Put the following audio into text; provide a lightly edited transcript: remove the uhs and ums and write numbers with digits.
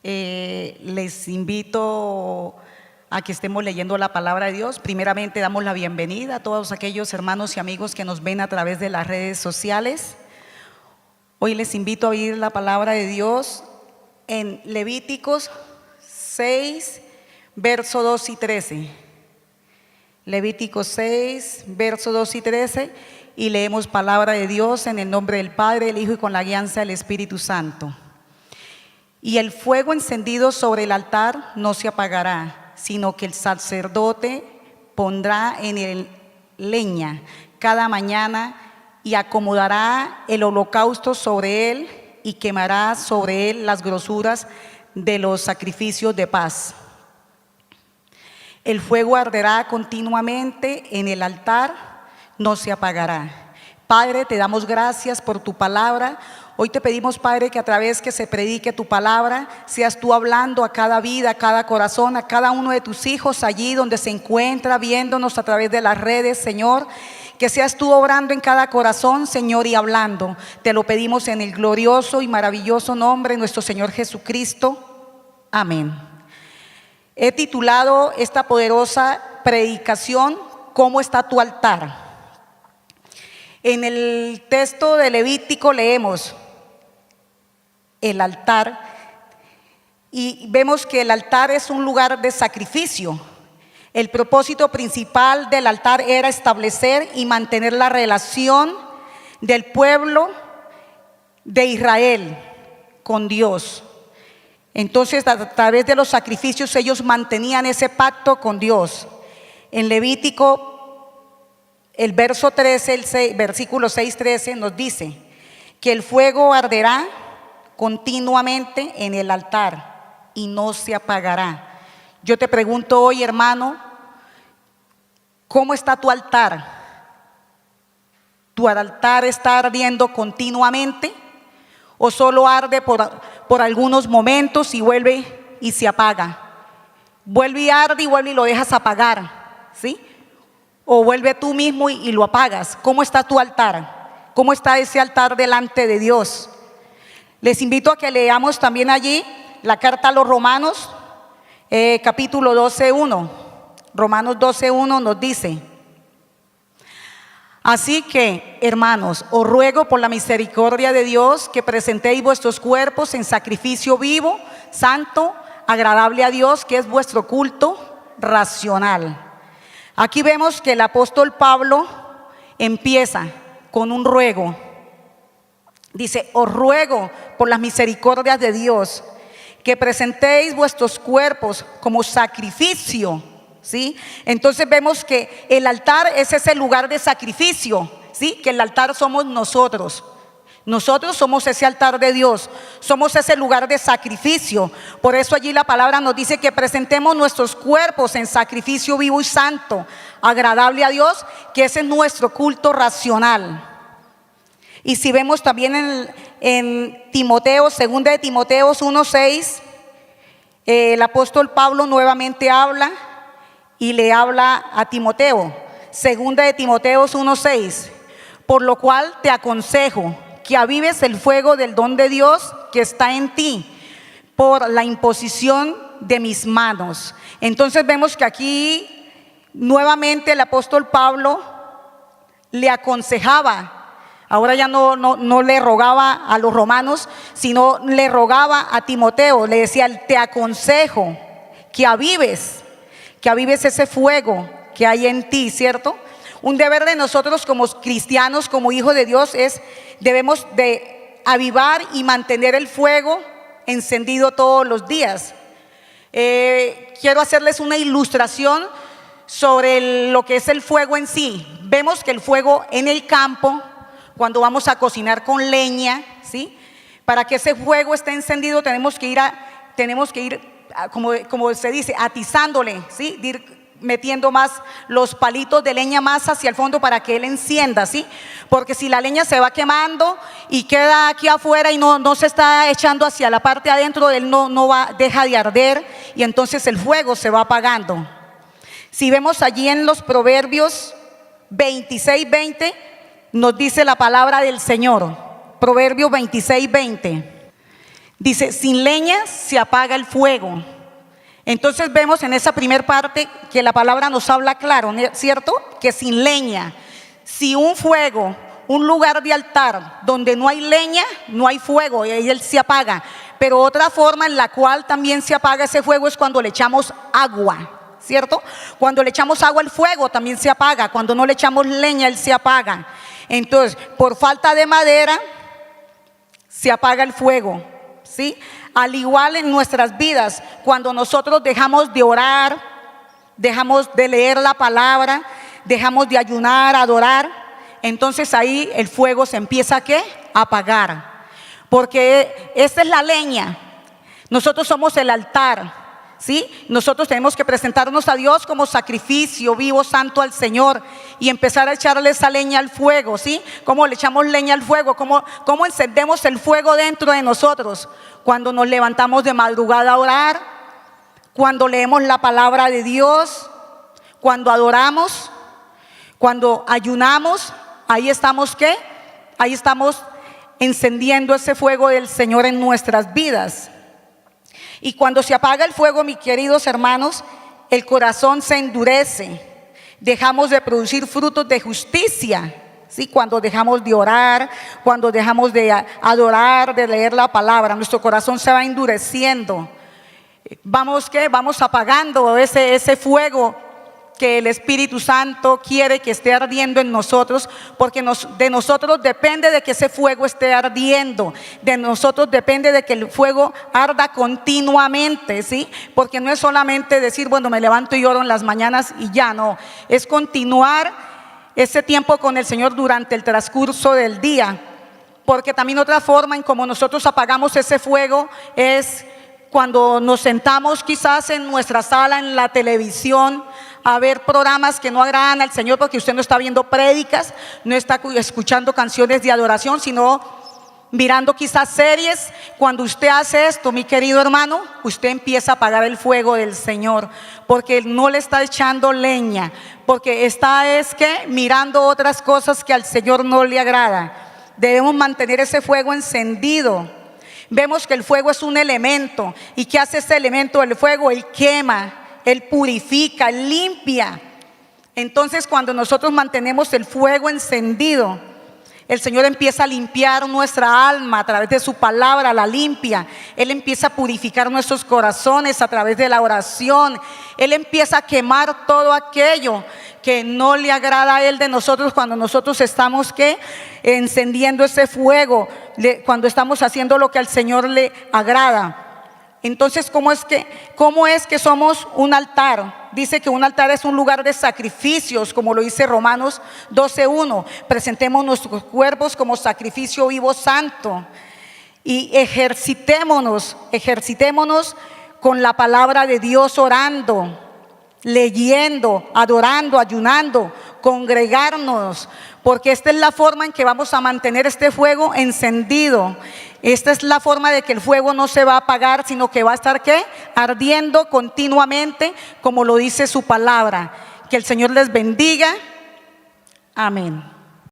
Les invito a que estemos leyendo la palabra de Dios. Primeramente damos la bienvenida a todos aquellos hermanos y amigos que nos ven a través de las redes sociales. Hoy les invito a oír la palabra de Dios en Levíticos 6, verso 2 y 13. Levíticos 6, verso 2 y 13, y leemos palabra de Dios en el nombre del Padre, del Hijo y con la guianza del Espíritu Santo. Y el fuego encendido sobre el altar no se apagará, sino que el sacerdote pondrá en él leña cada mañana y acomodará el holocausto sobre él y quemará sobre él las grosuras de los sacrificios de paz. El fuego arderá continuamente en el altar, no se apagará. Padre, te damos gracias por tu palabra. Hoy te pedimos, Padre, que a través que se predique tu palabra, seas tú hablando a cada vida, a cada corazón, a cada uno de tus hijos allí donde se encuentra viéndonos a través de las redes, Señor. Que seas tú obrando en cada corazón, Señor, y hablando. Te lo pedimos en el glorioso y maravilloso nombre de nuestro Señor Jesucristo. Amén. He titulado esta poderosa predicación, ¿cómo está tu altar? En el texto de Levítico leemos el altar y vemos que el altar es un lugar de sacrificio. El propósito principal del altar era establecer y mantener la relación del pueblo de Israel con Dios. Entonces, a través de los sacrificios ellos mantenían ese pacto con Dios. En Levítico, el verso 13, versículo 6-13 nos dice que el fuego arderá continuamente en el altar y no se apagará. Yo te pregunto hoy, hermano, ¿cómo está tu altar? ¿Tu altar está ardiendo continuamente o solo arde por algunos momentos y vuelve y se apaga? Vuelve y arde y vuelve y lo dejas apagar, ¿sí? O vuelve tú mismo y lo apagas. ¿Cómo está tu altar? ¿Cómo está ese altar delante de Dios? Les invito a que leamos también allí la carta a los Romanos, capítulo 12:1. Romanos 12:1 nos dice: así que, hermanos, os ruego por la misericordia de Dios que presentéis vuestros cuerpos en sacrificio vivo, santo, agradable a Dios, que es vuestro culto racional. Aquí vemos que el apóstol Pablo empieza con un ruego. Dice: os ruego por las misericordias de Dios que presentéis vuestros cuerpos como sacrificio, ¿sí? Entonces vemos que el altar es ese lugar de sacrificio, ¿sí? Que el altar somos nosotros. Nosotros somos ese altar de Dios, somos ese lugar de sacrificio. Por eso allí la palabra nos dice que presentemos nuestros cuerpos en sacrificio vivo y santo, agradable a Dios, que ese es nuestro culto racional. Y si vemos también en Timoteo, 2 de Timoteo 1:6, el apóstol Pablo nuevamente habla y le habla a Timoteo. 2 de Timoteo 1:6, por lo cual te aconsejo que avives el fuego del don de Dios que está en ti por la imposición de mis manos. Entonces vemos que aquí nuevamente el apóstol Pablo le aconsejaba. Ahora ya no le rogaba a los romanos, sino le rogaba a Timoteo. Le decía: te aconsejo que avives ese fuego que hay en ti, ¿cierto? Un deber de nosotros como cristianos, como hijos de Dios, debemos de avivar y mantener el fuego encendido todos los días. Quiero hacerles una ilustración sobre lo que es el fuego en sí. Vemos que el fuego en el campo, cuando vamos a cocinar con leña, ¿sí? Para que ese fuego esté encendido tenemos que ir como se dice, atizándole, ¿sí? Metiendo más los palitos de leña más hacia el fondo para que él encienda, ¿sí? Porque si la leña se va quemando y queda aquí afuera y no se está echando hacia la parte de adentro, él deja de arder y entonces el fuego se va apagando. Si vemos allí en los Proverbios 26:20, nos dice la palabra del Señor. Proverbios 26:20. Dice, sin leña se apaga el fuego. Entonces vemos en esa primera parte que la palabra nos habla claro, ¿cierto? Que sin leña, si un fuego, un lugar de altar donde no hay leña, no hay fuego y ahí él se apaga. Pero otra forma en la cual también se apaga ese fuego es cuando le echamos agua, ¿cierto? Cuando le echamos agua al fuego también se apaga. Cuando no le echamos leña, él se apaga. Entonces, por falta de madera, se apaga el fuego, ¿sí? Al igual en nuestras vidas, cuando nosotros dejamos de orar, dejamos de leer la palabra, dejamos de ayunar, adorar, entonces ahí el fuego se empieza ¿qué? A apagar. Porque esta es la leña. Nosotros somos el altar, ¿sí? Nosotros tenemos que presentarnos a Dios como sacrificio vivo, santo al Señor y empezar a echarle esa leña al fuego, ¿sí? ¿Cómo le echamos leña al fuego? ¿Cómo encendemos el fuego dentro de nosotros? Cuando nos levantamos de madrugada a orar, cuando leemos la palabra de Dios, cuando adoramos, cuando ayunamos, ahí estamos ¿qué? Ahí estamos encendiendo ese fuego del Señor en nuestras vidas. Y cuando se apaga el fuego, mis queridos hermanos, el corazón se endurece. Dejamos de producir frutos de justicia, ¿sí? Cuando dejamos de orar, cuando dejamos de adorar, de leer la palabra, nuestro corazón se va endureciendo. Vamos apagando ese fuego que el Espíritu Santo quiere que esté ardiendo en nosotros, porque de nosotros depende de que ese fuego esté ardiendo, de nosotros depende de que el fuego arda continuamente, ¿sí? Porque no es solamente decir, bueno, me levanto y oro en las mañanas y ya, no, es continuar ese tiempo con el Señor durante el transcurso del día, porque también otra forma en cómo nosotros apagamos ese fuego es cuando nos sentamos quizás en nuestra sala, en la televisión, a ver programas que no agradan al Señor, porque usted no está viendo prédicas, no está escuchando canciones de adoración, sino mirando quizás series. Cuando usted hace esto, mi querido hermano, usted empieza a apagar el fuego del Señor, porque no le está echando leña, porque está mirando otras cosas que al Señor no le agrada. Debemos mantener ese fuego encendido. Vemos que el fuego es un elemento. ¿Y qué hace ese elemento del fuego? Él quema, Él purifica, Él limpia. Entonces, cuando nosotros mantenemos el fuego encendido, el Señor empieza a limpiar nuestra alma a través de su palabra, la limpia. Él empieza a purificar nuestros corazones a través de la oración. Él empieza a quemar todo aquello que no le agrada a Él de nosotros cuando nosotros estamos encendiendo ese fuego, cuando estamos haciendo lo que al Señor le agrada. Entonces, ¿cómo es que somos un altar? Dice que un altar es un lugar de sacrificios, como lo dice Romanos 12:1. Presentemos nuestros cuerpos como sacrificio vivo santo. Y ejercitémonos con la palabra de Dios, orando, leyendo, adorando, ayunando, congregarnos, porque esta es la forma en que vamos a mantener este fuego encendido. Esta es la forma de que el fuego no se va a apagar, sino que va a estar ardiendo continuamente, como lo dice su palabra. Que el Señor les bendiga. Amén.